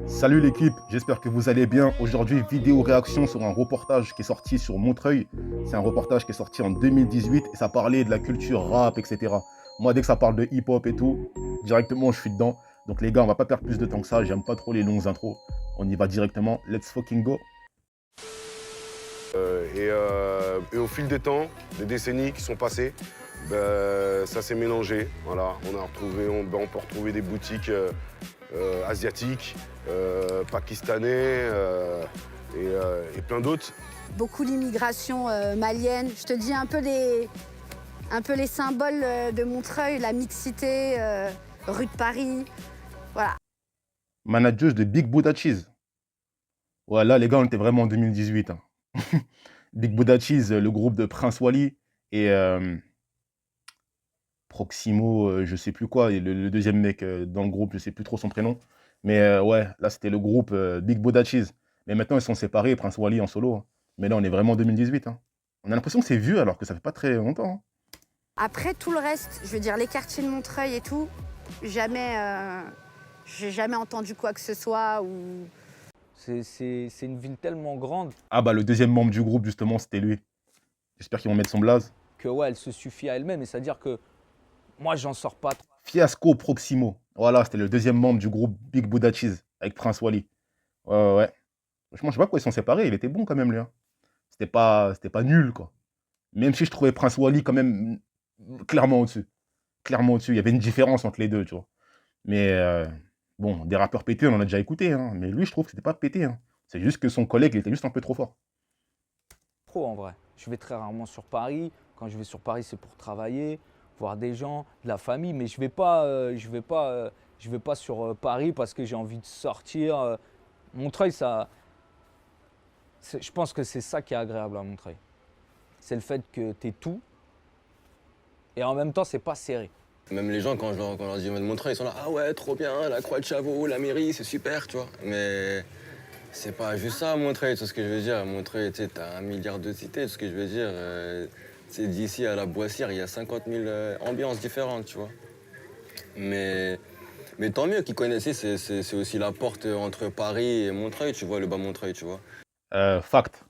Salut l'équipe, j'espère que vous allez bien. Aujourd'hui, vidéo réaction sur un reportage qui est sorti sur Montreuil. C'est un reportage qui est sorti en 2018 et ça parlait de la culture rap, etc. Moi, dès que ça parle de hip-hop et tout, directement, je suis dedans. Donc les gars, on va pas perdre plus de temps que ça. J'aime pas trop les longues intros. On y va directement. Let's fucking go. Et au fil des temps, des décennies qui sont passées, ça s'est mélangé. Voilà, on peut retrouver des boutiques asiatiques, pakistanais et plein d'autres. Beaucoup l'immigration malienne. Je te dis un peu les symboles de Montreuil, la mixité, rue de Paris. Voilà. Manageuse de Big Buddha Cheese. Ouais, là, les gars, on était vraiment en 2018. Hein. Big Buddha Cheese, le groupe de Prince Wally et Proximo, je sais plus quoi, et le deuxième mec dans le groupe, je sais plus trop son prénom. Mais ouais, là, c'était le groupe Big Buddha Cheese. Mais maintenant, ils sont séparés, Prince Wally en solo. Hein. Mais là, on est vraiment en 2018. Hein. On a l'impression que c'est vieux alors que ça fait pas très longtemps. Hein. Après, tout le reste, je veux dire, les quartiers de Montreuil et tout, j'ai jamais entendu quoi que ce soit ou... C'est une ville tellement grande Ah bah, le deuxième membre du groupe, justement, c'était lui. J'espère qu'ils vont mettre son blaze. que ouais, elle se suffit à elle-même. Et c'est-à-dire que moi, j'en sors pas trop. Fiasco Proximo. Voilà, c'était le deuxième membre du groupe Big Buddha Cheese avec Prince Wally. Ouais. Franchement, je sais pas pourquoi ils sont séparés. Il était bon quand même, lui. Hein. C'était pas nul, quoi. Même si je trouvais Prince Wally quand même clairement au-dessus. Clairement au-dessus. Il y avait une différence entre les deux, tu vois. Mais bon, des rappeurs pétés, on en a déjà écouté. Hein. Mais lui, je trouve que c'était pas pété. Hein. C'est juste que son collègue, il était juste un peu trop fort. En vrai. Je vais très rarement sur Paris. Quand je vais sur Paris, c'est pour travailler, voir des gens, de la famille. Mais je vais pas sur Paris parce que j'ai envie de sortir. Montreuil, je pense que c'est ça qui est agréable à Montreuil. C'est le fait que tu es tout et en même temps, c'est pas serré. Même les gens, quand je leur dis de Montreuil, ils sont là, ah ouais, trop bien, la Croix de Chavaux, la mairie, c'est super, tu vois. Mais c'est pas juste ça, Montreuil, tu sais ce que je veux dire. Montreuil, tu sais, t'as 1 milliard de cités, tout ce que je veux dire. C'est d'ici à la Boissière, il y a 50 000 ambiances différentes, tu vois. Mais tant mieux qu'ils connaissent, c'est aussi la porte entre Paris et Montreuil, tu vois, le bas Montreuil, tu vois. Fact.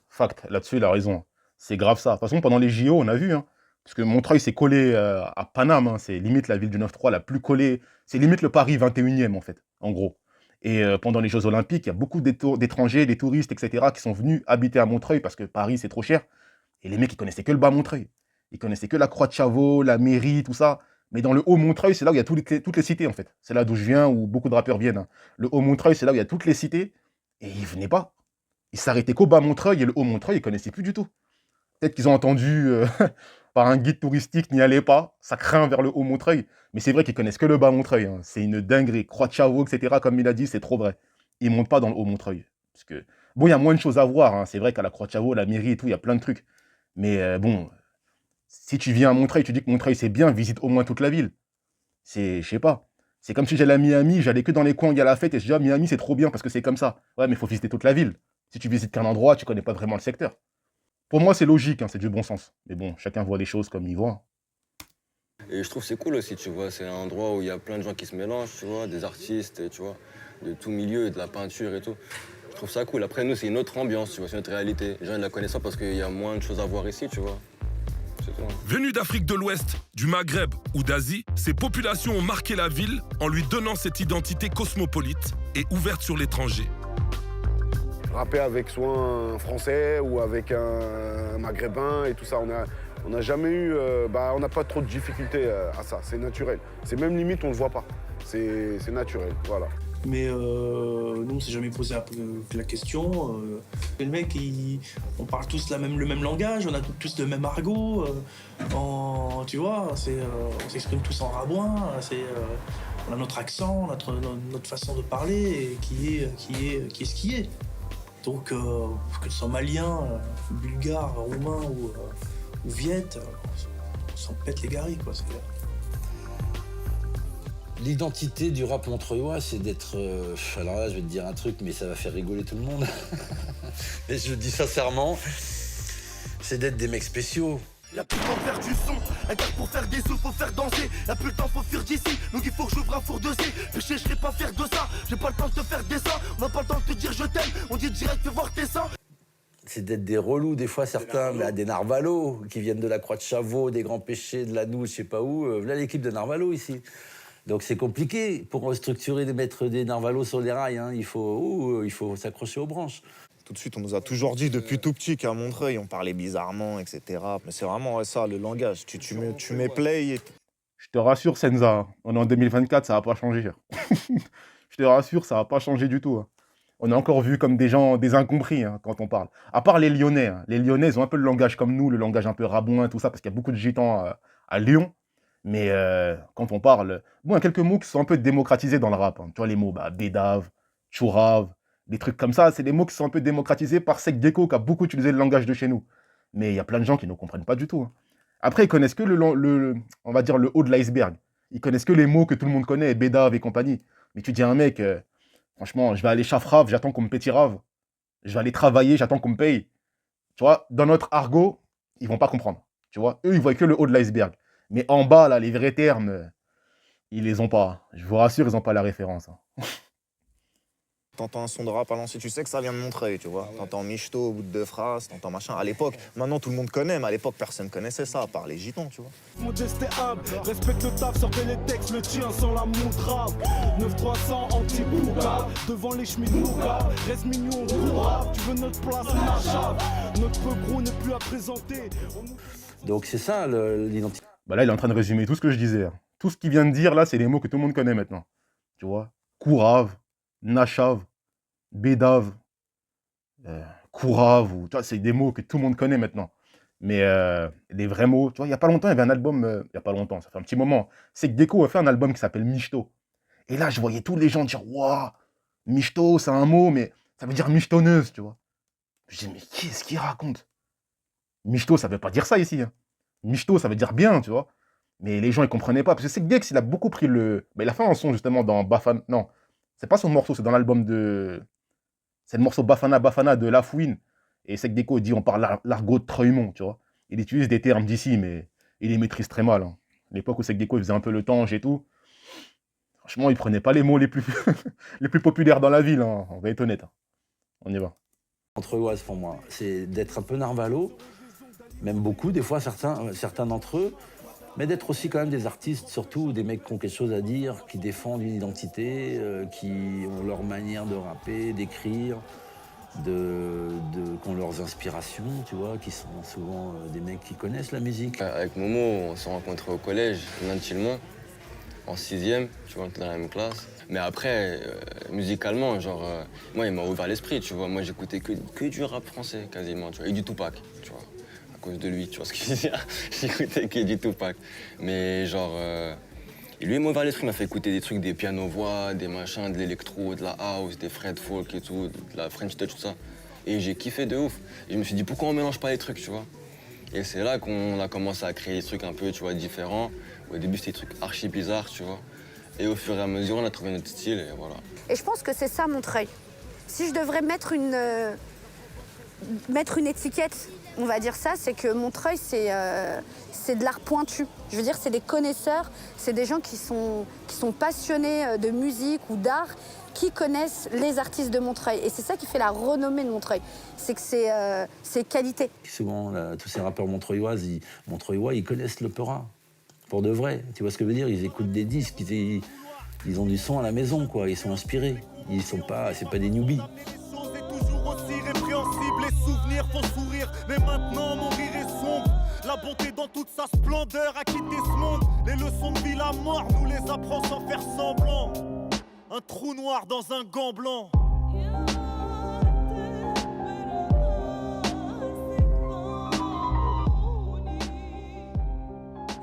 Là-dessus, il a raison. C'est grave ça. De toute façon, pendant les JO, on a vu. Hein, parce que Montreuil, c'est collé à Paname. Hein, c'est limite la ville du 9-3 la plus collée. C'est limite le Paris 21e, en fait, en gros. Et pendant les Jeux Olympiques, il y a beaucoup d'étrangers, des touristes, etc., qui sont venus habiter à Montreuil parce que Paris, c'est trop cher. Et les mecs, ils connaissaient que le bas Montreuil. Ils connaissaient que la Croix de Chavaux, la mairie, tout ça. Mais dans le haut Montreuil, c'est là où il y a toutes les cités, en fait. C'est là d'où je viens, où beaucoup de rappeurs viennent. Hein. Le haut Montreuil, c'est là où il y a toutes les cités. Et ils venaient pas. Ils s'arrêtaient qu'au bas Montreuil et le haut Montreuil, ils connaissaient plus du tout. Peut-être qu'ils ont entendu par un guide touristique, n'y allez pas, ça craint vers le haut Montreuil. Mais c'est vrai qu'ils connaissent que le bas Montreuil. Hein. C'est une dinguerie. Croix de Chavaux, etc., comme il a dit, c'est trop vrai. Ils montent pas dans le haut Montreuil. Parce que, bon, il y a moins de choses à voir. Hein. C'est vrai qu'à la Croix de Chavaux, la mairie et tout, il y a plein de trucs. Mais bon, si tu viens à Montreuil, tu dis que Montreuil c'est bien, visite au moins toute la ville. Je sais pas. C'est comme si j'allais à Miami, j'allais que dans les coins où il y a la fête et je dis, ah, Miami c'est trop bien parce que c'est comme ça. Ouais, mais il faut visiter toute la ville. Si tu visites qu'un endroit, tu connais pas vraiment le secteur. Pour moi, c'est logique, hein, c'est du bon sens. Mais bon, chacun voit les choses comme il voit. Et je trouve que c'est cool aussi, tu vois. C'est un endroit où il y a plein de gens qui se mélangent, tu vois, des artistes, tu vois, de tout milieu, de la peinture et tout. Je trouve ça cool. Après, nous, c'est une autre ambiance, tu vois, c'est notre réalité. Les gens ne la connaissent pas parce qu'il y a moins de choses à voir ici, tu vois. C'est tout. Hein. Venus d'Afrique de l'Ouest, du Maghreb ou d'Asie, ces populations ont marqué la ville en lui donnant cette identité cosmopolite et ouverte sur l'étranger. Rapper avec soit un Français ou avec un Maghrébin et tout ça, on n'a jamais eu... on n'a pas trop de difficultés à ça, c'est naturel. C'est même limite, on le voit pas. C'est naturel, voilà. Mais nous, on s'est jamais posé la question. Les mecs, on parle tous le même langage, on a tous le même argot. Tu vois, on s'exprime tous en rabouin. On a notre accent, notre façon de parler qui est ce qui est. Donc, que ce soit malien, bulgare, roumain ou viette, on s'en pète les garis, quoi. L'identité du rap montreuillois, c'est d'être... alors là, je vais te dire un truc, mais ça va faire rigoler tout le monde. Mais je le dis sincèrement, c'est d'être des mecs spéciaux. Y'a plus le temps de faire du son, un gars pour faire des sous, faut faire danser. Y'a plus le temps, faut fuir d'ici, donc il faut que j'ouvre un four de C. Péché, je serai pas fier de ça, j'ai pas le temps de te faire des seins. On n'a pas le temps de te dire je t'aime, on dit direct fais voir tes seins. C'est d'être des relous, des fois, certains, mais à des narvalos, qui viennent de la Croix de Chavaux, des Grands Péchés, de la Noue, je sais pas où. Voilà l'équipe de narvalos ici. Donc c'est compliqué pour structurer, de mettre des narvalos sur les rails. Hein. Il faut s'accrocher aux branches. Tout de suite, on nous a toujours dit depuis tout petit qu'à Montreuil, on parlait bizarrement, etc. Mais c'est vraiment ça, le langage. Tu mets play et... Je te rassure, Senza, on est en 2024, ça va pas changer. Je te rassure, ça va pas changer du tout. Hein. On est encore vu comme des gens, des incompris hein, quand on parle. À part les Lyonnais. Hein. Les Lyonnais, ils ont un peu le langage comme nous, le langage un peu rabouin, tout ça, parce qu'il y a beaucoup de gitans à Lyon. Mais quand on parle... Bon, il y a quelques mots qui sont un peu démocratisés dans le rap. Hein. Tu vois les mots bédave, chourave, des trucs comme ça. C'est des mots qui sont un peu démocratisés par Sek Gecko, qui a beaucoup utilisé le langage de chez nous. Mais il y a plein de gens qui ne comprennent pas du tout. Hein. Après, ils connaissent que on va dire le haut de l'iceberg. Ils connaissent que les mots que tout le monde connaît, bédave et compagnie. Mais tu dis à un mec... franchement, je vais aller chafrave, j'attends qu'on me pétirave. Je vais aller travailler, j'attends qu'on me paye. Tu vois, dans notre argot, ils vont pas comprendre. Tu vois, eux, ils voient que le haut de l'iceberg. Mais en bas, là, les vrais termes, ils les ont pas. Je vous rassure, ils ont pas la référence. Hein. T'entends un son de rap à l'ancienne, tu sais que ça vient de Montreuil, tu vois. T'entends michto au bout de 2 phrases, t'entends machin. À l'époque, maintenant tout le monde connaît, mais à l'époque, personne connaissait ça, à part les gitans, tu vois. Modeste et humble, respecte le taf, sortez les textes, le tien sans la montre. 9300 anti-bouga, devant les chemins nougat. Reste mignon, courra, tu veux notre place, machin. Notre peu gros n'est plus à présenter. Donc c'est ça l'identité. Bah là, il est en train de résumer tout ce que je disais. Hein. Tout ce qu'il vient de dire, là, c'est des mots que tout le monde connaît maintenant. Tu vois, courave, nachave, bédave, courave, tu vois, c'est des mots que tout le monde connaît maintenant. Mais les vrais mots, tu vois, il n'y a pas longtemps, il y avait un album, il n'y a pas longtemps, ça fait un petit moment, c'est que Gecko a fait un album qui s'appelle Michto. Et là, je voyais tous les gens dire, waouh, Michto, c'est un mot, mais ça veut dire michetonneuse, tu vois. Je dis, mais qu'est-ce qu'il raconte? Michto, ça veut pas dire ça ici. Hein. Michto, ça veut dire bien, tu vois. Mais les gens, ils comprenaient pas. Parce que c'est que Gex, il a beaucoup pris le... Bah, il a fait un son, justement, dans Bafana... Non, c'est pas son morceau, c'est dans l'album de... C'est le morceau Bafana Bafana de La Fouine. Et Sek Gecko dit, on parle l'argot de Treumont, tu vois. Il utilise des termes d'ici, mais il les maîtrise très mal. Hein. L'époque où Sek Gecko faisait un peu le tange et tout, franchement, il prenait pas les mots les plus, les plus populaires dans la ville. Hein. On va être honnête. Hein. On y va. Montreuilloise pour moi, c'est d'être un peu narvalo, même beaucoup, des fois certains d'entre eux, mais d'être aussi quand même des artistes, surtout des mecs qui ont quelque chose à dire, qui défendent une identité, qui ont leur manière de rapper, d'écrire, qui ont leurs inspirations, tu vois, qui sont souvent des mecs qui connaissent la musique. Avec Momo, on s'est rencontrés au collège, intimement, en 6e, tu vois, on était dans la même classe. Mais après, musicalement, genre, moi, il m'a ouvert l'esprit, tu vois. Moi, j'écoutais que du rap français, quasiment, tu vois, et du Tupac, tu vois. À cause de lui, tu vois ce que je veux dire. J'écoutais que du Tupac. Mais genre, lui, il m'a ouvert l'esprit, il m'a fait écouter des trucs, des pianos-voix, des machins, de l'électro, de la house, des Fred Folk et tout, de la French Touch, tout ça. Et j'ai kiffé de ouf. Et je me suis dit, pourquoi on mélange pas les trucs, tu vois. Et c'est là qu'on a commencé à créer des trucs un peu, tu vois, différents. Au début, c'était des trucs archi bizarres, tu vois. Et au fur et à mesure, on a trouvé notre style et voilà. Et je pense que c'est ça, Montreuil. Si je devrais mettre une étiquette, on va dire ça, c'est que Montreuil, c'est de l'art pointu. Je veux dire, c'est des connaisseurs, c'est des gens qui sont passionnés de musique ou d'art, qui connaissent les artistes de Montreuil. Et c'est ça qui fait la renommée de Montreuil. C'est que c'est qualité. Souvent, tous ces rappeurs montreuillois, ils connaissent l'opéra. Pour de vrai, tu vois ce que je veux dire? Ils écoutent des disques, ils ont du son à la maison, quoi. Ils sont inspirés. Ils sont pas, c'est pas des newbies. C'est toujours aussi répréhensible, les souvenirs font sourire, mais maintenant mon rire est sombre. La bonté dans toute sa splendeur a quitté ce monde. Les leçons de vie, la mort nous les apprend sans faire semblant. Un trou noir dans un gant blanc.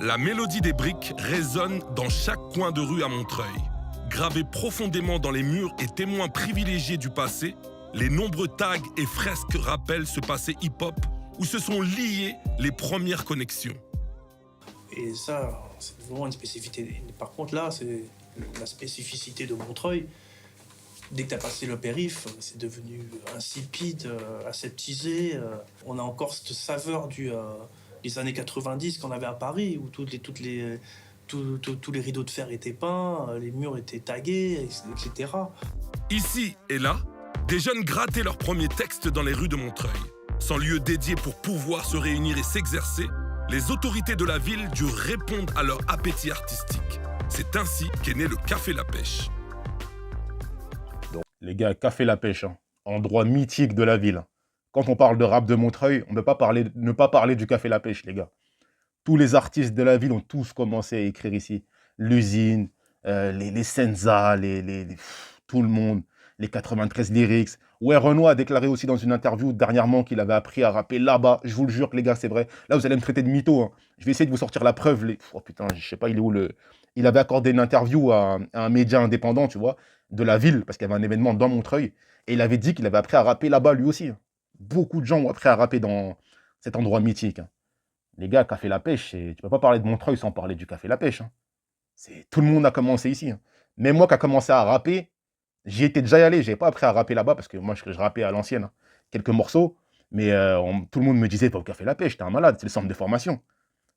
La mélodie des briques résonne dans chaque coin de rue à Montreuil. Gravée profondément dans les murs et témoins privilégiés du passé, les nombreux tags et fresques rappellent ce passé hip-hop où se sont liées les premières connexions. Et ça, c'est vraiment une spécificité. Par contre, là, c'est la spécificité de Montreuil. Dès que tu as passé le périph', c'est devenu insipide, aseptisé. On a encore cette saveur les années 90 qu'on avait à Paris, où tous les rideaux de fer étaient peints, les murs étaient tagués, etc. Ici et là, des jeunes grattaient leurs premiers textes dans les rues de Montreuil. Sans lieu dédié pour pouvoir se réunir et s'exercer, les autorités de la ville durent répondre à leur appétit artistique. C'est ainsi qu'est né le Café La Pêche. Les gars, Café La Pêche, hein, endroit mythique de la ville. Quand on parle de rap de Montreuil, on ne peut pas ne pas parler du Café La Pêche, les gars. Tous les artistes de la ville ont tous commencé à écrire ici. L'usine, les Senza, tout le monde, les 93 Lyrics. Ouais, Renoir a déclaré aussi dans une interview dernièrement qu'il avait appris à rapper là-bas. Je vous le jure, les gars, c'est vrai. Là, vous allez me traiter de mytho. Hein. Je vais essayer de vous sortir la preuve. Oh putain, je sais pas, il est où le... Il avait accordé une interview à un média indépendant, tu vois, de la ville, parce qu'il y avait un événement dans Montreuil. Et il avait dit qu'il avait appris à rapper là-bas, lui aussi. Beaucoup de gens ont appris à rapper dans cet endroit mythique. Hein. Les gars, Café La Pêche, tu peux pas parler de Montreuil sans parler du Café La Pêche. Hein. Tout le monde a commencé ici. Hein. Même moi qui a commencé à rapper, j'y étais déjà allé. Je n'avais pas appris à rapper là-bas parce que moi, je rappais à l'ancienne. Hein. Quelques morceaux. Mais tout le monde me disait, pas au Café La Pêche, t'es un malade, c'est le centre de formation.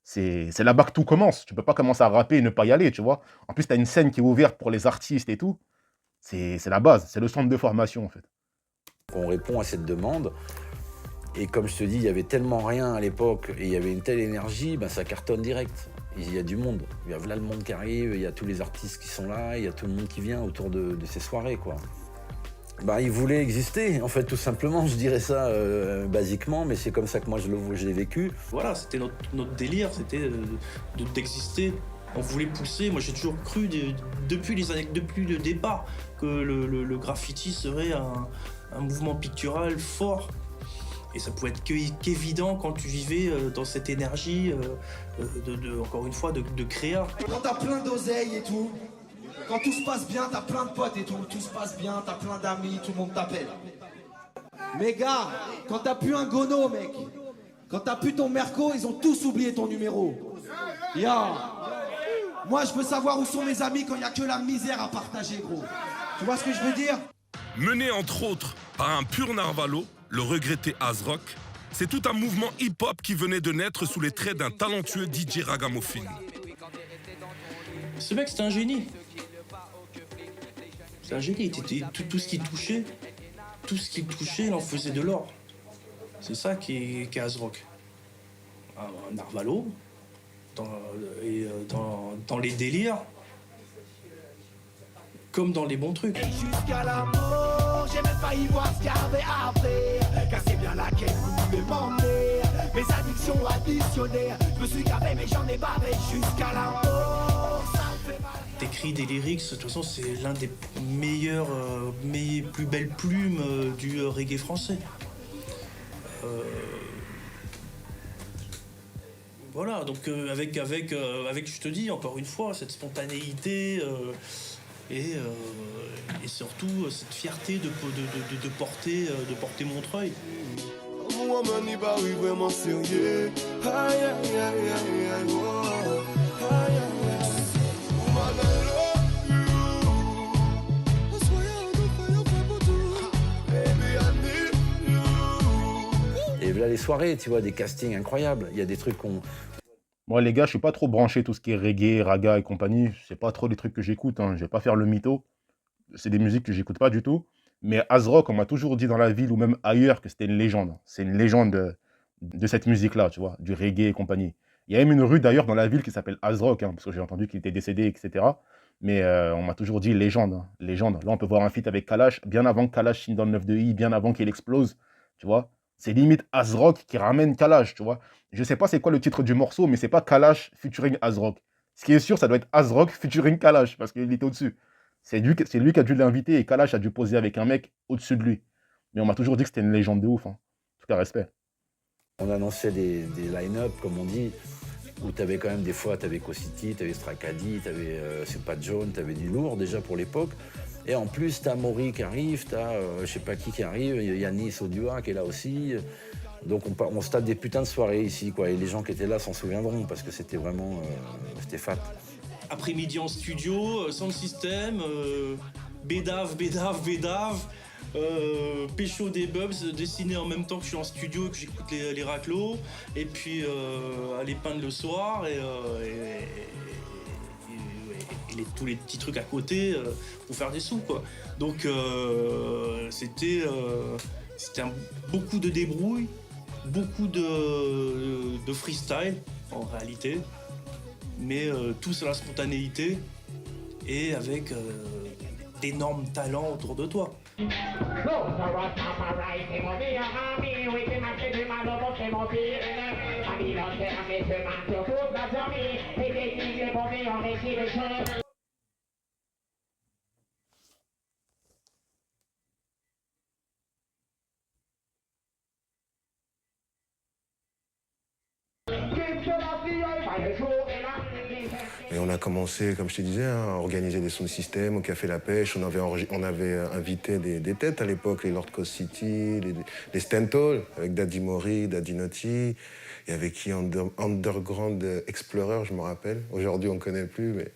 C'est là-bas que tout commence. Tu peux pas commencer à rapper et ne pas y aller, tu vois. En plus, tu as une scène qui est ouverte pour les artistes et tout. C'est la base, c'est le centre de formation, en fait. On répond à cette demande. Et comme je te dis, il y avait tellement rien à l'époque et il y avait une telle énergie, ben ça cartonne direct. Il y a du monde. Il y a là le monde qui arrive, il y a tous les artistes qui sont là, il y a tout le monde qui vient autour de ces soirées, quoi. Bah, ils voulaient exister, en fait, tout simplement. Je dirais ça basiquement, mais c'est comme ça que moi je l'ai vécu. Voilà, c'était notre délire, c'était d'exister. On voulait pousser. Moi, j'ai toujours cru, depuis le départ, que le graffiti serait un mouvement pictural fort. Et ça pouvait être qu'évident quand tu vivais dans cette énergie, encore une fois, de créa. Quand t'as plein d'oseille et tout, quand tout se passe bien, t'as plein de potes et tout se passe bien, t'as plein d'amis, tout le monde t'appelle. Mais gars, quand t'as plus un gono, mec, quand t'as plus ton Merco, ils ont tous oublié ton numéro. Moi, je veux savoir où sont mes amis quand il n'y a que la misère à partager, gros. Tu vois ce que je veux dire? Mené entre autres par un pur Narvalo, le regretté AZROK, c'est tout un mouvement hip-hop qui venait de naître sous les traits d'un talentueux DJ ragamuffin. Ce mec, c'était un génie. C'est un génie. Tout ce qu'il touchait, il en faisait de l'or. C'est ça qui est AZROK. Un Narvalo, dans les délires, comme dans les bons trucs. Jusqu'à la mort, j'ai même failli voir ce qu'il y avait après. Casser bien la quête, vous voulez m'emmener. Mes addictions additionnées, je me suis gavé mais j'en ai bavé. Jusqu'à la mort, ça me fait mal. T'écris des lyrics, de toute façon c'est l'un des meilleurs, plus belles plumes du reggae français. Voilà, donc avec, je te dis encore une fois, cette spontanéité et surtout cette fierté de porter Montreuil. Moi, mani Barry vraiment sérieux. Aïe, aïe, aïe, aïe, aïe, oh. Aïe, aïe, aïe. Woman, I love you. I swear I don't feel you for tout. Baby, I need you. Et là, les soirées, tu vois, des castings incroyables. Il y a des trucs qu'on... Moi, les gars, je suis pas trop branché tout ce qui est reggae, raga et compagnie. C'est pas trop les trucs que j'écoute. Hein. Je vais pas faire le mytho. C'est des musiques que j'écoute pas du tout. Mais AZROK, on m'a toujours dit dans la ville ou même ailleurs que c'était une légende. C'est une légende de cette musique-là, tu vois, du reggae et compagnie. Il y a même une rue d'ailleurs dans la ville qui s'appelle AZROK, hein, parce que j'ai entendu qu'il était décédé, etc. Mais on m'a toujours dit légende, hein, légende. Là, on peut voir un feat avec Kalash, bien avant que Kalash signe dans le 9-2i, bien avant qu'il explose, tu vois. C'est limite AZROK qui ramène Kalash, tu vois. Je sais pas c'est quoi le titre du morceau, mais c'est pas Kalash featuring AZROK. Ce qui est sûr, ça doit être AZROK featuring Kalash, parce qu'il était au-dessus. C'est lui qui a dû l'inviter et Kalash a dû poser avec un mec au-dessus de lui. Mais on m'a toujours dit que c'était une légende de ouf. Hein. En tout cas, respect. On annonçait des line-up, comme on dit, où tu avais quand même des fois, tu avais Co-City, tu avais Strakadi, tu avais C'est pas John, tu avais du lourd déjà pour l'époque. Et en plus, tu as Maury qui arrive, tu as je sais pas qui arrive, Yanis Odua qui est là aussi. Donc on se tape des putains de soirées ici, quoi. Et les gens qui étaient là s'en souviendront parce que c'était vraiment c'était fat. Après-midi en studio, sound system, bédave, pécho des bubs, dessiner en même temps que je suis en studio et que j'écoute les raclos, et puis aller peindre le soir et tous les petits trucs à côté pour faire des sous, quoi. Donc c'était beaucoup de débrouille, beaucoup de freestyle en réalité, mais tout sur la spontanéité et avec d'énormes talents autour de toi. Et on a commencé, comme je te disais, à organiser des sound systems au Café La Pêche. On avait invité des têtes à l'époque, les Lord Coast City, les Stentol, avec Daddy Mori, Daddy Naughty. Il y avait qui Underground Explorer, je me rappelle. Aujourd'hui, on ne connaît plus, mais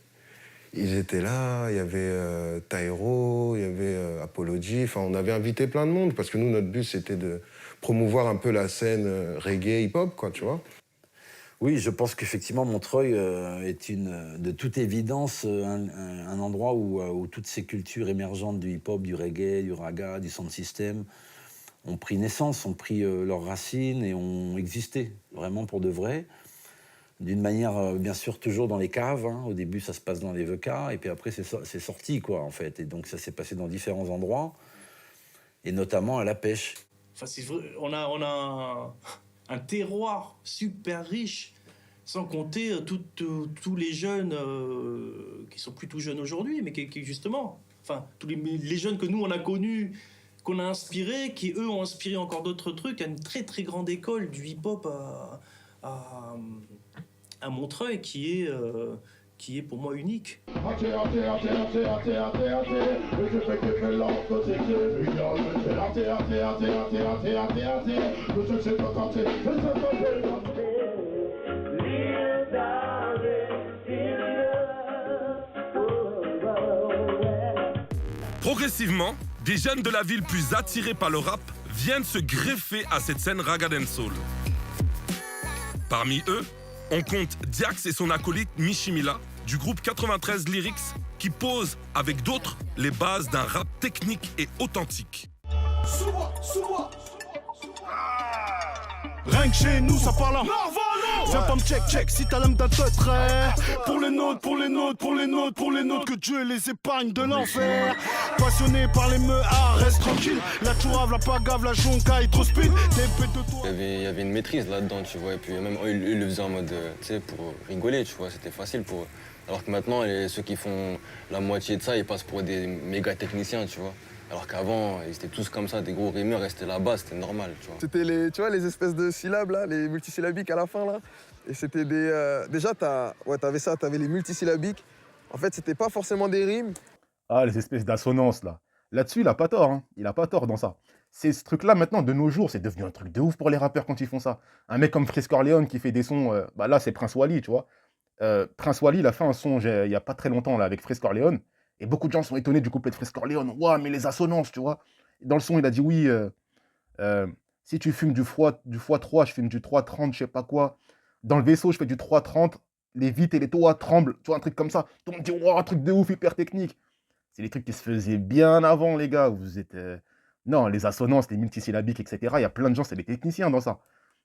ils étaient là. Il y avait Tyro, il y avait Apology. Enfin, on avait invité plein de monde, parce que nous, notre but, c'était de promouvoir un peu la scène reggae, hip-hop, quoi, tu vois. Oui, je pense qu'effectivement, Montreuil est de toute évidence un endroit où toutes ces cultures émergentes du hip-hop, du reggae, du raga, du sound system ont pris naissance, ont pris leurs racines et ont existé vraiment pour de vrai. D'une manière, bien sûr, toujours dans les caves. Hein. Au début, ça se passe dans les VK, et puis après, c'est sorti, quoi, en fait. Et donc, ça s'est passé dans différents endroits, et notamment à La Pêche. Enfin, c'est vrai, on a un terroir super riche, sans compter tous les jeunes qui sont plus tout jeunes aujourd'hui, mais qui justement, enfin, tous les jeunes que nous, on a connus, qu'on a inspirés, qui, eux, ont inspiré encore d'autres trucs. Il y a une très, très grande école du hip-hop à Montreuil qui est pour moi unique. Progressivement, des jeunes de la ville plus attirés par le rap viennent se greffer à cette scène Raga Dancehall. Parmi eux, on compte Diax et son acolyte Mishimila du groupe 93 Lyrics qui posent avec d'autres les bases d'un rap technique et authentique. Rien que chez nous, ça parle à viens pas me check si t'as l'âme d'un trait. Pour les nôtres, pour les nôtres, pour les nôtres, pour les nôtres, que Dieu les épargne de l'enfer. Passionné par les meuhards, reste tranquille. La tourave, la pagave, la joncaille, trop speed. De toi. Il y avait une maîtrise là-dedans, tu vois. Et puis même eux, ils le faisaient en mode, tu sais, pour rigoler, tu vois. C'était facile pour eux. Alors que maintenant, ceux qui font la moitié de ça, ils passent pour des méga techniciens, tu vois. Alors qu'avant, ils étaient tous comme ça, des gros rimeurs, restaient là-bas, c'était normal, tu vois. C'était les espèces de syllabes, là, les multisyllabiques à la fin, là. Et c'était des... déjà, t'avais ça, t'avais les multisyllabiques. En fait, c'était pas forcément des rimes. Ah, les espèces d'assonances, là. Là-dessus, il a pas tort, hein. Il a pas tort dans ça. Ce truc-là, maintenant, de nos jours, c'est devenu un truc de ouf pour les rappeurs quand ils font ça. Un mec comme Freeze Corleone qui fait des sons... bah là, c'est Prince Wally, tu vois. Prince Wally, il a fait un son il y a pas très longtemps, là, avec Freeze Corleone. Et beaucoup de gens sont étonnés du couplet de Freeze Corleone. Ouah, mais les assonances, tu vois. Dans le son, il a dit oui, si tu fumes du x3, je fume du 3,30, je sais pas quoi. Dans le vaisseau, je fais du 3,30, les vitres et les toits tremblent. Tu vois, un truc comme ça. Tout le monde dit, ouah, un truc de ouf, hyper technique. C'est des trucs qui se faisaient bien avant, les gars. Vous êtes. Non, les assonances, les multisyllabiques, etc. Il y a plein de gens, c'est des techniciens dans ça.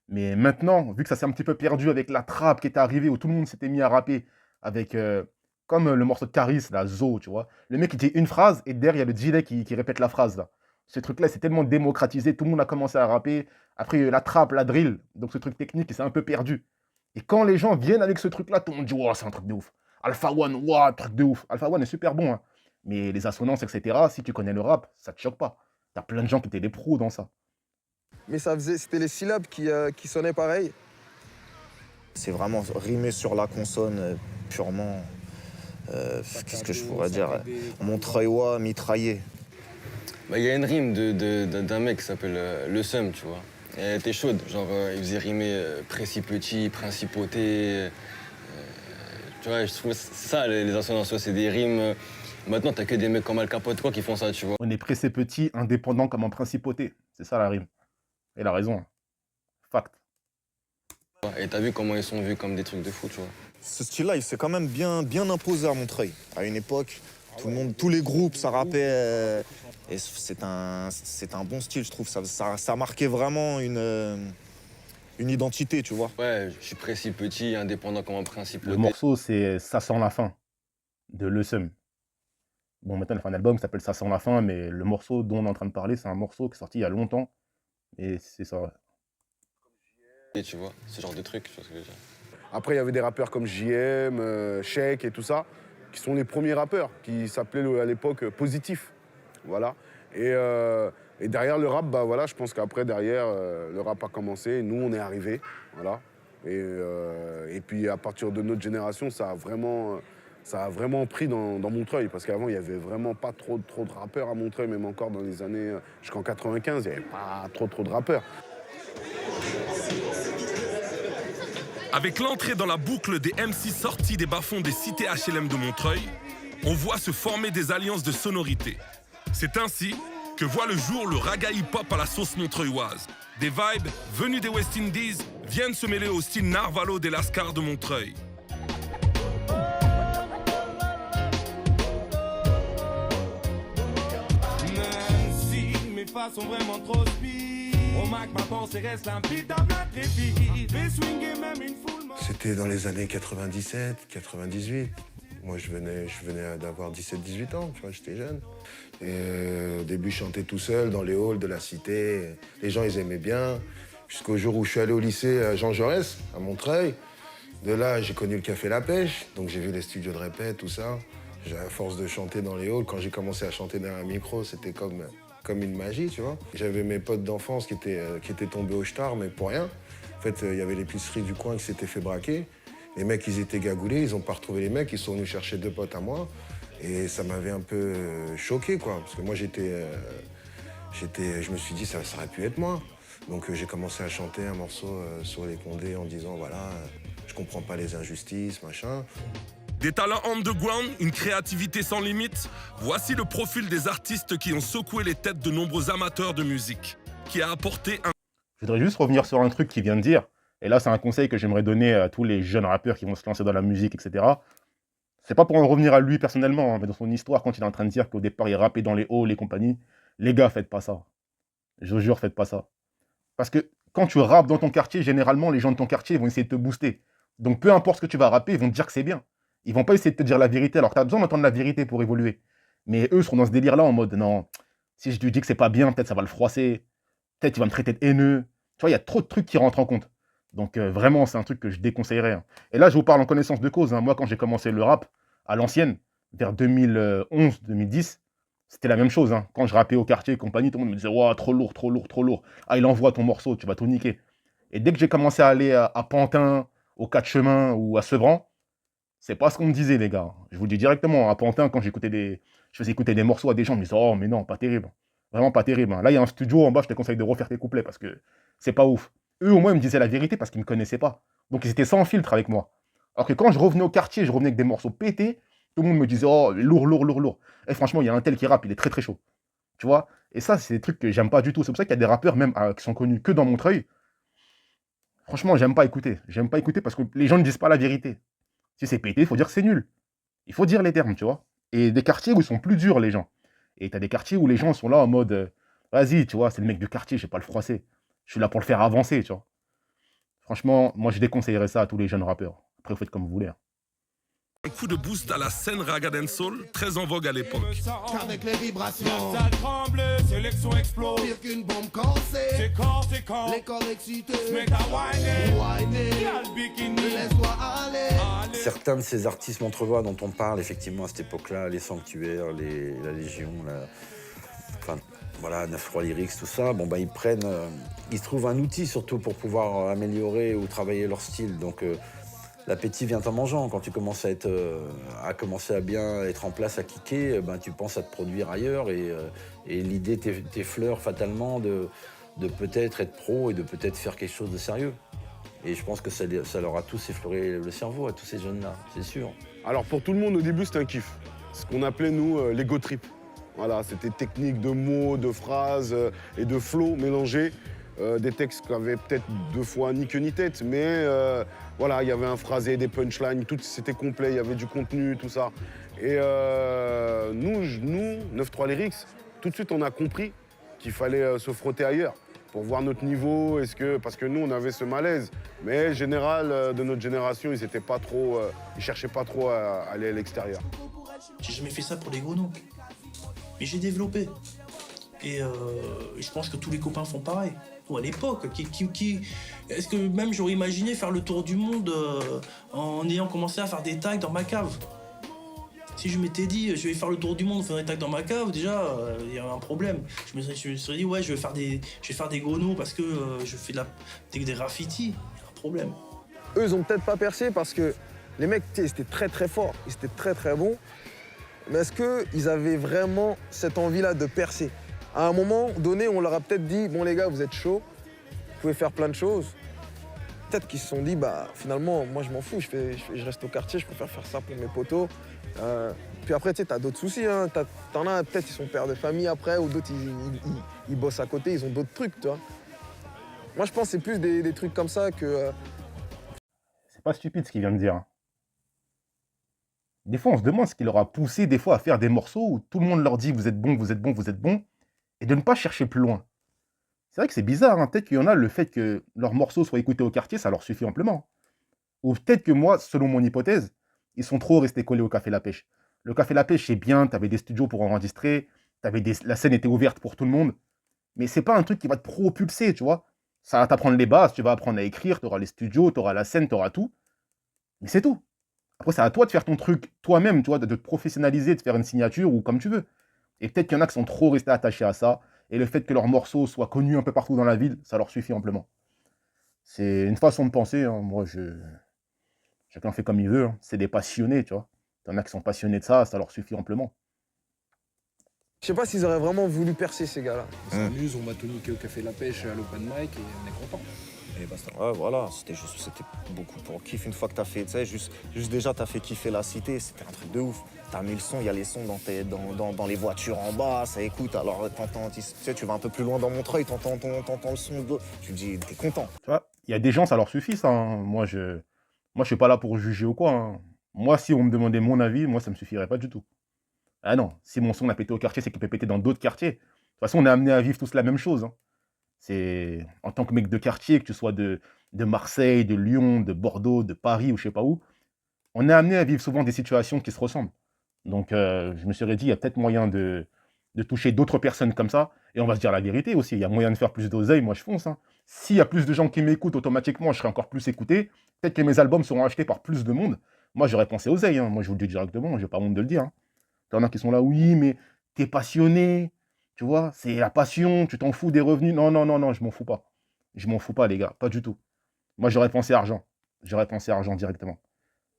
Mais maintenant, vu que ça s'est un petit peu perdu avec la trappe qui était arrivée, où tout le monde s'était mis à rapper avec. Comme le morceau de Caris, là, Zo, tu vois. Le mec, il dit une phrase et derrière, il y a le delay qui répète la phrase, là. Ce truc-là, c'est tellement démocratisé, tout le monde a commencé à rapper. Après, la trappe, la drill. Donc, ce truc technique, c'est un peu perdu. Et quand les gens viennent avec ce truc-là, tout le monde dit, wow, c'est un truc de ouf. Alpha One, wow, truc de ouf. Alpha One est super bon, hein. Mais les assonances, etc., si tu connais le rap, ça te choque pas. T'as plein de gens qui étaient des pros dans ça. Mais c'était les syllabes qui sonnaient pareil. C'est vraiment rimé sur la consonne purement. Qu'est-ce que je pourrais dire? Montreuillois mitraillé. Bah, y a une rime d'un mec qui s'appelle Le Seum, tu vois. Et elle était chaude, genre il faisait rimer précis petit, principauté. Tu vois, je trouve ça, les assonances, c'est des rimes Maintenant, t'as que des mecs comme Al Capote quoi qui font ça, tu vois. On est pressé petit, indépendant comme en principauté. C'est ça la rime. Et la raison. Fact. Et t'as vu comment ils sont vus comme des trucs de fou, tu vois. Ce style-là, il s'est quand même bien imposé à Montreuil. À une époque, tous les groupes, ça rappait. Et c'est un bon style, je trouve. Ça marquait vraiment une identité, tu vois. Ouais, je suis précis, petit, indépendant comme un principe. Le morceau, c'est Ça sent la fin, de Le Seum. Bon, maintenant, il a fait un album qui s'appelle Ça sent la fin, mais le morceau dont on est en train de parler, c'est un morceau qui est sorti il y a longtemps. Et c'est ça. Et tu vois, ce genre de truc, tu vois ce que je veux dire. Après, il y avait des rappeurs comme JM, Sheik et tout ça, qui sont les premiers rappeurs, qui s'appelaient à l'époque Positif. Voilà. Et derrière le rap, bah voilà, je pense qu'après, derrière, le rap a commencé, nous, on est arrivés. Voilà. Et puis, à partir de notre génération, ça a vraiment pris dans Montreuil, parce qu'avant, il n'y avait vraiment pas trop de rappeurs à Montreuil, même encore dans les années, jusqu'en 95, il n'y avait pas trop de rappeurs. Avec l'entrée dans la boucle des MC sortis des bas-fonds des cités HLM de Montreuil, on voit se former des alliances de sonorités. C'est ainsi que voit le jour le raga hip-hop à la sauce montreuilloise. Des vibes venus des West Indies viennent se mêler au style Narvalo des Lascars de Montreuil. Même si mes pas sont vraiment trop speed, au Mac ma pensée reste limpide dans ma trépide. Fais swinguer même une foule. C'était dans les années 97, 98. Moi, je venais d'avoir 17-18 ans, tu vois, j'étais jeune. Et au début, je chantais tout seul dans les halls de la cité. Les gens, ils aimaient bien. Jusqu'au jour où je suis allé au lycée Jean Jaurès, à Montreuil. De là, j'ai connu le Café La Pêche. Donc, j'ai vu les studios de répète, tout ça. À force de chanter dans les halls, quand j'ai commencé à chanter derrière un micro, c'était comme une magie, tu vois. J'avais mes potes d'enfance qui étaient tombés au star, mais pour rien. En fait, il y avait l'épicerie du coin qui s'était fait braquer. Les mecs, ils étaient gagoulés, ils n'ont pas retrouvé les mecs, ils sont venus chercher 2 potes à moi. Et ça m'avait un peu choqué, quoi. Parce que moi, je me suis dit, ça aurait pu être moi. Donc j'ai commencé à chanter un morceau sur les Condés en disant, voilà, je comprends pas les injustices, machin. Des talents underground, une créativité sans limite, voici le profil des artistes qui ont secoué les têtes de nombreux amateurs de musique, qui a apporté un... Je voudrais juste revenir sur un truc qu'il vient de dire. Et là, c'est un conseil que j'aimerais donner à tous les jeunes rappeurs qui vont se lancer dans la musique, etc. C'est pas pour en revenir à lui personnellement, hein, mais dans son histoire, quand il est en train de dire qu'au départ, il rappait dans les halls, les compagnies, les gars, faites pas ça. Je vous jure, faites pas ça. Parce que quand tu rappes dans ton quartier, généralement, les gens de ton quartier vont essayer de te booster. Donc, peu importe ce que tu vas rapper, ils vont te dire que c'est bien. Ils vont pas essayer de te dire la vérité, alors que tu as besoin d'entendre la vérité pour évoluer. Mais eux seront dans ce délire-là en mode, non, si je lui dis que c'est pas bien, peut-être ça va le froisser. Peut-être il va me traiter de haineux. Tu vois, il y a trop de trucs qui rentrent en compte. Donc vraiment, c'est un truc que je déconseillerais. Hein. Et là, je vous parle en connaissance de cause. Hein. Moi, quand j'ai commencé le rap, à l'ancienne, vers 2011-2010, c'était la même chose. Hein. Quand je rappais au quartier et compagnie, tout le monde me disait « Ouah, trop lourd, trop lourd, trop lourd. Ah, il envoie ton morceau, tu vas tout niquer. » Et dès que j'ai commencé à aller à Pantin, au 4 chemins ou à Sevran, c'est pas ce qu'on me disait, les gars. Je vous le dis directement. À Pantin, quand je faisais écouter des morceaux à des gens, ils me disaient « Oh, mais non, pas terrible. Vraiment pas terrible. Hein. Là, il y a un studio en bas, je te conseille de refaire tes couplets parce que c'est pas ouf. » Eux, au moins, ils me disaient la vérité parce qu'ils ne me connaissaient pas. Donc, ils étaient sans filtre avec moi. Alors que quand je revenais au quartier, je revenais avec des morceaux pétés, tout le monde me disait « Oh, lourd, lourd, lourd, lourd. » Et franchement, il y a un tel qui rappe, il est très, très chaud. Tu vois? Et ça, c'est des trucs que j'aime pas du tout. C'est pour ça qu'il y a des rappeurs, même qui sont connus que dans Montreuil. Franchement, j'aime pas écouter. J'aime pas écouter parce que les gens ne disent pas la vérité. Si c'est pété, il faut dire que c'est nul. Il faut dire les termes, tu vois? Et des quartiers où ils sont plus durs, les gens. Et tu as des quartiers où les gens sont là en mode vas-y, tu vois, c'est le mec du quartier, je vais pas le froisser. Je suis là pour le faire avancer, tu vois. Franchement, moi, je déconseillerais ça à tous les jeunes rappeurs. Après, vous faites comme vous voulez. Hein. Un coup de boost à la scène Raga Dancehall, très en vogue à l'époque. Qu'avec les vibrations, La salle tremble, sélection explose. pire qu'une bombe cassée. C'est quand Les corps excités, Make a whining, whiner, Girl bikini. laisse-toi aller. Certains de ces artistes montreuillois dont on parle, effectivement, à cette époque-là, les Sanctuaires, la Légion, enfin, voilà, 9-3 Lyrics, tout ça, bon, bah, ils trouvent un outil surtout pour pouvoir améliorer ou travailler leur style. Donc, l'appétit vient en mangeant. Quand tu commences à commencer à bien être en place, à kicker, ben, tu penses à te produire ailleurs et l'idée t'effleure fatalement de peut-être être pro et de peut-être faire quelque chose de sérieux. Et je pense que ça leur a tous effleuré le cerveau à tous ces jeunes-là, c'est sûr. Alors pour tout le monde, au début, c'était un kiff. ce qu'on appelait, nous, l'ego trip. Voilà, c'était technique de mots, de phrases et de flow mélangés. Des textes qui avaient peut-être 2 fois ni queue ni tête, mais voilà, il y avait un phrasé, des punchlines, tout c'était complet, il y avait du contenu, tout ça. Et nous, 9-3 Lyrics, tout de suite on a compris qu'il fallait se frotter ailleurs pour voir notre niveau, parce que nous on avait ce malaise. Mais général de notre génération, ils cherchaient pas trop à aller à l'extérieur. J'ai jamais fait ça pour les gros noms. Mais j'ai développé. Et je pense que tous les copains font pareil. Ou à l'époque, est-ce que même j'aurais imaginé faire le tour du monde en ayant commencé à faire des tags dans ma cave? Si je m'étais dit, je vais faire le tour du monde en faisant des tags dans ma cave, déjà, il y a un problème. Je me serais dit, ouais, je vais faire des gonos parce que je fais des graffitis. Il y a un problème. Eux, ils ont peut-être pas percé parce que les mecs, ils étaient très très forts, ils étaient très très bons. Mais est-ce qu'ils avaient vraiment cette envie-là de percer? À un moment donné, on leur a peut-être dit, bon les gars, vous êtes chauds, vous pouvez faire plein de choses. Peut-être qu'ils se sont dit, bah finalement, moi je m'en fous, je reste au quartier, je préfère faire ça pour mes potos. Puis après, tu sais, t'as d'autres soucis. Hein. T'en as peut-être, ils sont pères de famille après, ou d'autres, ils bossent à côté, ils ont d'autres trucs, tu vois. Moi, je pense que c'est plus des trucs comme ça que... C'est pas stupide ce qu'il vient de dire, hein. Des fois, on se demande ce qui leur a poussé des fois à faire des morceaux où tout le monde leur dit vous êtes bon, vous êtes bon, vous êtes bon, et de ne pas chercher plus loin. C'est vrai que c'est bizarre, hein. Peut-être qu'il y en a, le fait que leurs morceaux soient écoutés au quartier, ça leur suffit amplement. Ou peut-être que moi, selon mon hypothèse, ils sont trop restés collés au Café La Pêche. Le Café La Pêche, c'est bien, t'avais des studios pour enregistrer, la scène était ouverte pour tout le monde, mais c'est pas un truc qui va te propulser, tu vois. Ça va t'apprendre les bases, tu vas apprendre à écrire, t'auras les studios, t'auras la scène, t'auras tout, mais c'est tout. Après, c'est à toi de faire ton truc toi-même, tu vois, de te professionnaliser, de faire une signature ou comme tu veux. Et peut-être qu'il y en a qui sont trop restés attachés à ça, et le fait que leurs morceaux soient connus un peu partout dans la ville, ça leur suffit amplement. C'est une façon de penser, hein. Moi, chacun fait comme il veut, hein. C'est des passionnés, tu vois. Il y en a qui sont passionnés de ça, ça leur suffit amplement. Je sais pas s'ils auraient vraiment voulu percer, ces gars-là. On s'amuse, on va tout niquer au Café La Pêche à l'open mic et on est content. Et basta. Ouais, voilà, c'était beaucoup pour kiff. Une fois que t'as fait, tu sais, juste déjà, t'as fait kiffer la cité, c'était un truc de ouf. T'as mis le son, il y a les sons dans les voitures en bas, ça écoute. Alors, t'entends, tu sais, tu vas un peu plus loin dans Montreuil, t'entends le son, tu te dis, t'es content. Tu vois, il y a des gens, ça leur suffit, ça, hein. Moi, je suis pas là pour juger ou quoi, hein. Moi, si on me demandait mon avis, moi, ça me suffirait pas du tout. Ah non, si mon son a pété au quartier, c'est qu'il peut péter dans d'autres quartiers. De toute façon, on est amené à vivre tous la même chose, hein. C'est en tant que mec de quartier, que tu sois de Marseille, de Lyon, de Bordeaux, de Paris ou je sais pas où, on est amené à vivre souvent des situations qui se ressemblent. Donc je me serais dit, il y a peut-être moyen de toucher d'autres personnes comme ça. Et on va se dire la vérité aussi, il y a moyen de faire plus d'oseille, moi je fonce, hein. S'il y a plus de gens qui m'écoutent, automatiquement, je serai encore plus écouté. Peut-être que mes albums seront achetés par plus de monde. Moi j'aurais pensé oseille, hein. Moi je vous le dis directement, j'ai pas honte de le dire, hein. Il y en a qui sont là, oui, mais t'es passionné. Tu vois, c'est la passion, tu t'en fous des revenus. Non, non, non, non, je m'en fous pas. Je m'en fous pas, les gars, pas du tout. Moi, j'aurais pensé argent. J'aurais pensé argent directement.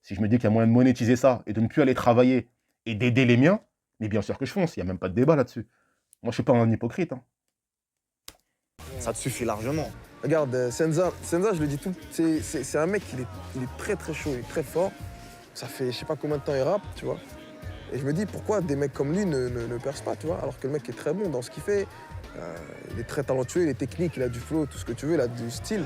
Si je me dis qu'il y a moyen de monétiser ça et de ne plus aller travailler et d'aider les miens, mais bien sûr que je fonce, il n'y a même pas de débat là-dessus. Moi, je ne suis pas un hypocrite, hein. Ça te suffit largement. Regarde, Senza, je le dis tout, c'est un mec, il est très très chaud, il est très fort. Ça fait je sais pas combien de temps il rappe, tu vois. Et je me dis, pourquoi des mecs comme lui ne percent pas, tu vois, alors que le mec est très bon dans ce qu'il fait. Il est très talentueux, il est technique, il a du flow, tout ce que tu veux, il a du style.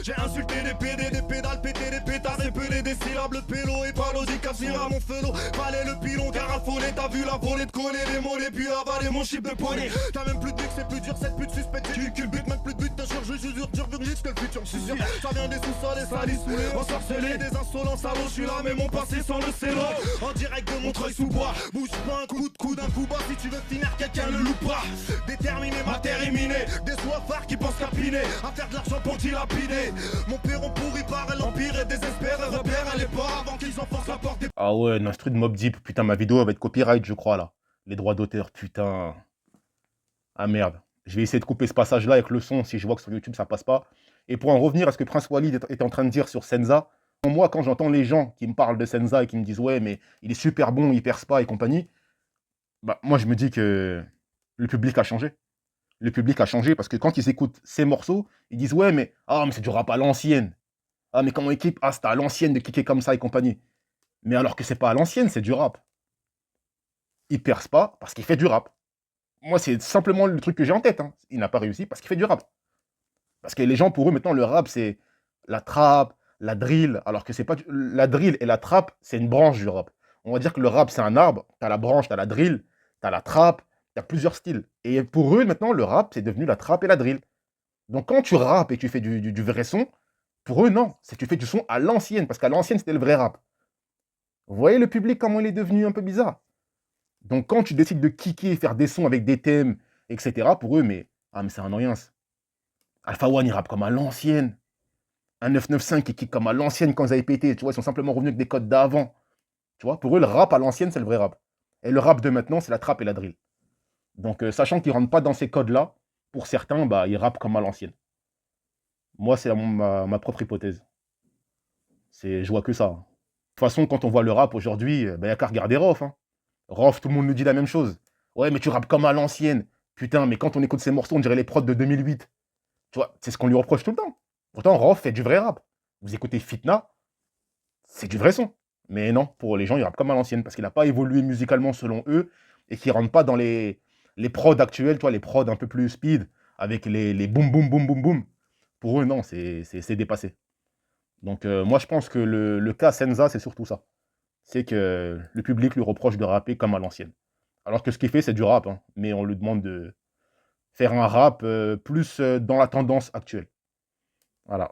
J'ai insulté des PD, des pédales, pété des pétards, des pelés, des syllabes, le pélo et pas logique à finir à mon felo. Fallait le pilon, garaffolé, t'as vu la volée de coller les mollets, puis avaler mon chip de poney. T'as même plus de but, c'est plus dur, c'est plus de suspect, tu but, même plus de but, t'as sûr, je suis dur, jusque le futur, je suis sûr. Ça vient des sous-sols, des salis sous les ensorcelés, des insolents salauds, je suis là, mais mon passé sans le cello. En direct de Montreuil sous bois, bouge pas un coup de coude, un coup bas, si tu veux finir, quelqu'un le loupera. Déterminé, terminé, des soifards qui pensent qu'à piner, à faire de l'argent pour dilapider. Mon péron pourri par l'empire et désespère, repère les ports avant qu'ils enfoncent la porte des... Ah ouais, l'instru de Mobb Deep, putain, ma vidéo va être copyright, je crois, là. Les droits d'auteur, putain. Ah merde. Je vais essayer de couper ce passage-là avec le son, si je vois que sur YouTube, ça passe pas. Et pour en revenir à ce que Prince Walid était en train de dire sur Senza, moi, quand j'entends les gens qui me parlent de Senza et qui me disent « Ouais, mais il est super bon, il perce pas et compagnie », bah, moi, je me dis que le public a changé. Le public a changé parce que quand ils écoutent ces morceaux, ils disent « Ouais, mais c'est du rap à l'ancienne. Ah, mais comment équipe? Ah, c'est à l'ancienne de kicker comme ça et compagnie. » Mais alors que c'est pas à l'ancienne, c'est du rap. il perce pas parce qu'il fait du rap. Moi, c'est simplement le truc que j'ai en tête, hein. Il n'a pas réussi parce qu'il fait du rap. Parce que les gens, pour eux, maintenant, le rap, c'est la trappe, la drill, alors que c'est pas la drill et la trappe, c'est une branche du rap. On va dire que le rap, c'est un arbre, t'as la branche, t'as la drill, t'as la trappe, t'as plusieurs styles. Et pour eux, maintenant, le rap, c'est devenu la trappe et la drill. Donc quand tu rappes et tu fais du vrai son, pour eux, non, c'est tu fais du son à l'ancienne, parce qu'à l'ancienne, c'était le vrai rap. Vous voyez le public, comment il est devenu un peu bizarre? Donc quand tu décides de kicker, faire des sons avec des thèmes, etc., pour eux, mais c'est un annoyance. Alpha One, il rappe comme à l'ancienne. Un 995 qui kick comme à l'ancienne quand ils avaient pété. Tu vois, ils sont simplement revenus avec des codes d'avant. Tu vois, pour eux, le rap à l'ancienne, c'est le vrai rap. Et le rap de maintenant, c'est la trappe et la drill. Donc, sachant qu'ils ne rentrent pas dans ces codes-là, pour certains, bah, ils rappent comme à l'ancienne. Moi, c'est ma propre hypothèse. Je vois que ça. De toute façon, quand on voit le rap aujourd'hui, il n'y a qu'à regarder Rof. Hein. Rof, tout le monde nous dit la même chose. Ouais, mais tu rappes comme à l'ancienne. Putain, mais quand on écoute ces morceaux, on dirait les prods de 2008. Tu vois, c'est ce qu'on lui reproche tout le temps. Pourtant, Rof fait du vrai rap. Vous écoutez Fitna, c'est du vrai son. Mais non, pour les gens, il rappe comme à l'ancienne, parce qu'il n'a pas évolué musicalement selon eux, et qu'il ne rentre pas dans les prods actuels, tu vois, les prods un peu plus speed, avec les boum boum boum boum boum. Pour eux, non, c'est dépassé. Donc moi, je pense que le cas Senza, c'est surtout ça. C'est que le public lui reproche de rapper comme à l'ancienne. Alors que ce qu'il fait, c'est du rap, hein, mais on lui demande de faire un rap plus dans la tendance actuelle. Voilà.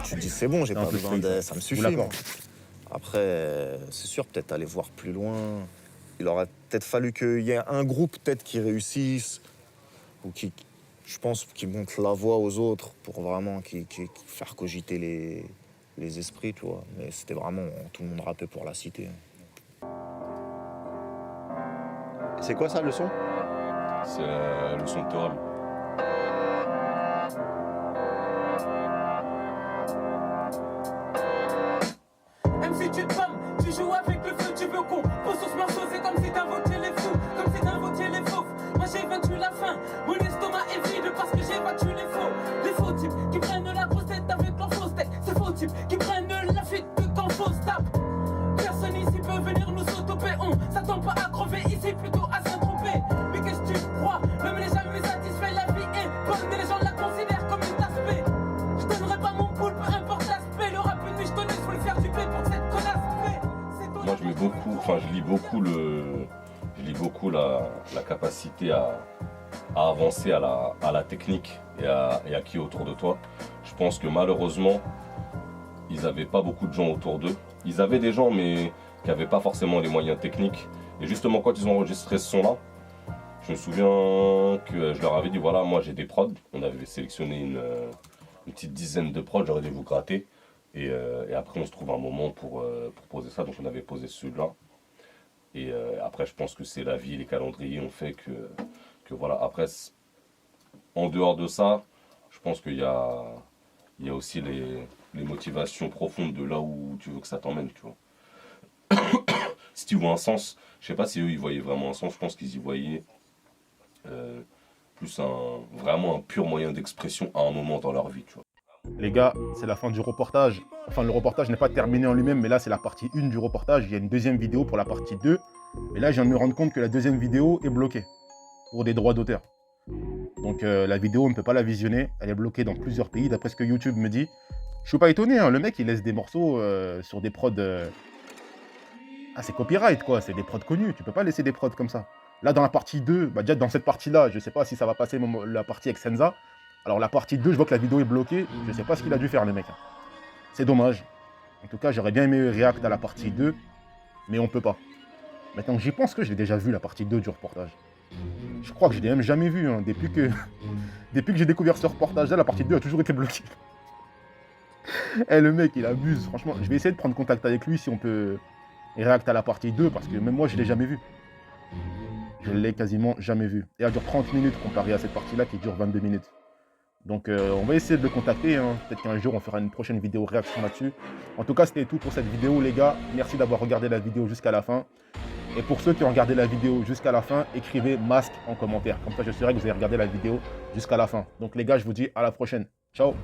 Tu dis c'est bon, j'ai pas besoin de... Ça me suffit. D'accord. Après, c'est sûr, peut-être aller voir plus loin. Il aurait peut-être fallu qu'il y ait un groupe peut-être qui réussisse, ou qui, je pense, qui montre la voix aux autres pour vraiment qui faire cogiter les esprits, tu vois. Mais c'était vraiment, tout le monde rappait pour la cité. C'est quoi ça, le son? C'est le son de Toral. Même si tu te pommes, tu joues avec le feu, tu veux qu'on pose sur ce morceau, c'est comme si t'invoquais les fous, comme si t'invoquais les faux. Moi j'ai vaincu la faim, mon estomac est vide parce que j'ai battu les faux types qui prennent la grosse tête avec leur fausse tête, ces faux types qui prennent la fuite que quand fausse tape. Personne ici peut venir nous autoper, on s'attend pas à crever ici, plutôt à s'intromper. Mais qu'est-ce que tu crois? L'homme n'est jamais satisfait, la vie est bonne, mais les gens la considèrent comme une tasse paix. Je donnerai pas mon poule, peu importe l'aspect, le rap une nuit, je connais, faut le faire du paix pour cette connasse paix. Moi je mets beaucoup, je lis beaucoup la capacité à avancer à la technique et à qui est autour de toi. Je pense que malheureusement, ils n'avaient pas beaucoup de gens autour d'eux. Ils avaient des gens mais qui n'avaient pas forcément les moyens techniques. Et justement quand ils ont enregistré ce son-là, je me souviens que je leur avais dit voilà, moi j'ai des prods. On avait sélectionné une petite dizaine de prods, j'aurais dû vous gratter. Et après on se trouve un moment pour poser ça, donc on avait posé celui-là. Et après je pense que c'est la vie, les calendriers ont fait que voilà. Après en dehors de ça, je pense qu'il y a aussi les motivations profondes de là où tu veux que ça t'emmène, tu vois. Si tu vois un sens, je sais pas si eux ils voyaient vraiment un sens, je pense qu'ils y voyaient plus vraiment un pur moyen d'expression à un moment dans leur vie, tu vois. Les gars, c'est la fin du reportage. Enfin, le reportage n'est pas terminé en lui-même, mais là, c'est la partie 1 du reportage. Il y a une deuxième vidéo pour la partie 2. Et là, je viens de me rendre compte que la deuxième vidéo est bloquée pour des droits d'auteur. Donc, la vidéo, on ne peut pas la visionner. Elle est bloquée dans plusieurs pays, d'après ce que YouTube me dit. Je suis pas étonné, hein. Le mec, il laisse des morceaux sur des prods... Ah, c'est copyright, quoi. C'est des prods connus. Tu peux pas laisser des prods comme ça. Là, dans la partie 2, bah, déjà, dans cette partie-là, je sais pas si ça va passer la partie avec Senza. Alors la partie 2, je vois que la vidéo est bloquée, je sais pas ce qu'il a dû faire le mec. C'est dommage. En tout cas, j'aurais bien aimé react à la partie 2, mais on peut pas. Maintenant que j'y pense, que j'ai déjà vu la partie 2 du reportage. Je crois que je l'ai même jamais vu, hein. Depuis que j'ai découvert ce reportage-là, la partie 2 a toujours été bloquée. Eh, le mec, il abuse, franchement. Je vais essayer de prendre contact avec lui si on peut react à la partie 2, parce que même moi, je l'ai jamais vu. Je l'ai quasiment jamais vu. Et elle dure 30 minutes comparé à cette partie-là qui dure 22 minutes. Donc on va essayer de le contacter, hein. Peut-être qu'un jour on fera une prochaine vidéo réaction là-dessus. En tout cas, c'était tout pour cette vidéo, les gars. Merci d'avoir regardé la vidéo jusqu'à la fin. Et pour ceux qui ont regardé la vidéo jusqu'à la fin, écrivez masque en commentaire. Comme ça, je saurai que vous avez regardé la vidéo jusqu'à la fin. Donc les gars, je vous dis à la prochaine. Ciao.